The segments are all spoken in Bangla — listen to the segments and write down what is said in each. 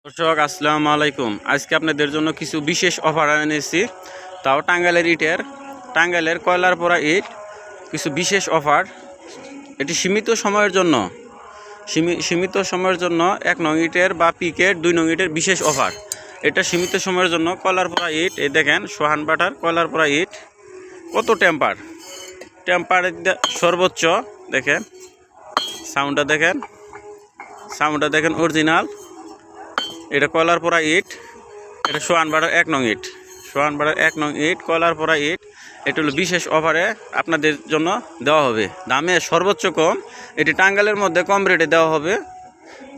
দর্শক আসসালামু আলাইকুম। আজকে আপনাদের জন্য কিছু বিশেষ অফার এনেছি, তাও টাঙ্গাইলের কয়লার পোড়া ইট। কিছু বিশেষ অফার, এটি সীমিত সময়ের জন্য, এক নং ইটের বা পিকেট 2 নং ইটের বিশেষ অফার। এটা সীমিত সময়ের জন্য কয়লার পোড়া ইট। এই দেখেন সোহান বাটার কয়লার পোড়া ইট, কত টেম্পার সর্বোচ্চ। দেখেন সাউন্ডটা দেখেন অরিজিনাল। এটা কয়লার পোড়া ইট, এটা সোহান বাটার 1 নং ইট, কয়লার পোড়া ইট। এটা হলো বিশেষ অফারে আপনাদের জন্য দেওয়া হবে, দামে সর্বোচ্চ কম। এটি টাঙ্গাইলের মধ্যে কম রেটে দেওয়া হবে,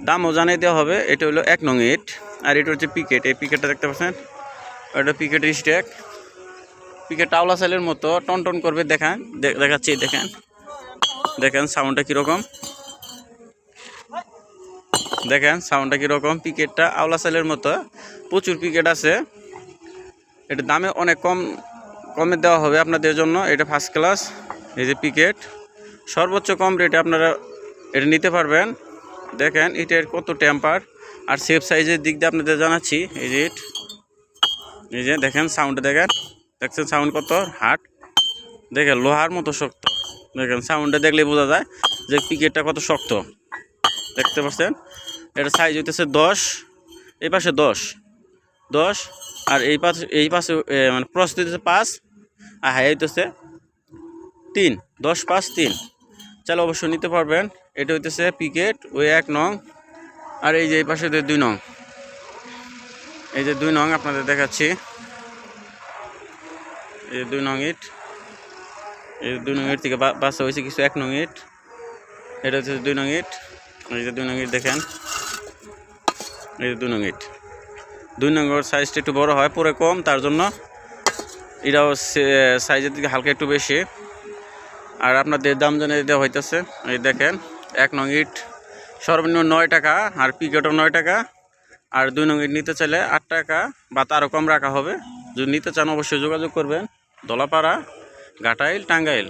দামও জানিয়ে দেওয়া হবে। এটা হলো 1 নং ইট। আর এটা হচ্ছে পিকেট। এই পিকেটটা দেখতে পাচ্ছেন, এটা পিকেট স্ট্যাক। পিকেট টাওলা সাইলের মতো টন করবে। দেখাচ্ছি, দেখেন সাউন্ডটা কীরকম, পিকেটটা আওলা সাইলের মতো। প্রচুর পিকেট আছে, এটা দামে অনেক কমে দেওয়া হবে আপনাদের জন্য। এটা ফার্স্ট ক্লাস। এই যে পিকেট, সর্বোচ্চ কম রেটে আপনারা এটা নিতে পারবেন। দেখেন ইটের কত টেম্পার আর সেফ সাইজের দিক দিয়ে আপনাদের জানাচ্ছি। এই যে ইট, এই যে দেখেন সাউন্ডটা দেখছেন সাউন্ড কত হার্ড, দেখেন লোহার মতো শক্ত। দেখেন সাউন্ডটা দেখলে বোঝা যায় যে পিকেটটা কত শক্ত। দেখতে পাচ্ছেন, এটা সাইজ হইতেছে 10, এই পাশে 10 আর এই পাশে মানে প্রস্থ হইতেছে 5 আর হাই হইতেছে 3, 10, 5, 3। চাইলে অবশ্যই নিতে পারবেন। এটা হইতেছে পিকেট ওই 1 নং। আর এই যে এই পাশে 2 নং, এই যে 2 নং আপনাদের দেখাচ্ছি। এই যে 2 নং ইট, এই 2 নং ইট থেকে বাসা হয়েছে কিছু 1 নং ইট। এটা হচ্ছে 2 নং ইট। এই যে 2 নং ইট দেখেন, এই যে 2 নং ইট। 2 নম্বর সাইজটা একটু বড় হয়, পরে কম, তার জন্য এটাও সাইজের দিকে হালকা একটু বেশি। আর আপনাদের দাম জানিয়ে দেওয়া হইতেছে। এই দেখেন 1 নং ইট সর্বনিম্ন 9 টাকা, আর পিকেটও 9 টাকা। আর 2 নং ইট নিতে চাইলে 8 টাকা বা তারও কম রাখা হবে। যদি নিতে চান অবশ্যই যোগাযোগ করবেন। দলাপাড়া, ঘাটাইল, টাঙ্গাইল।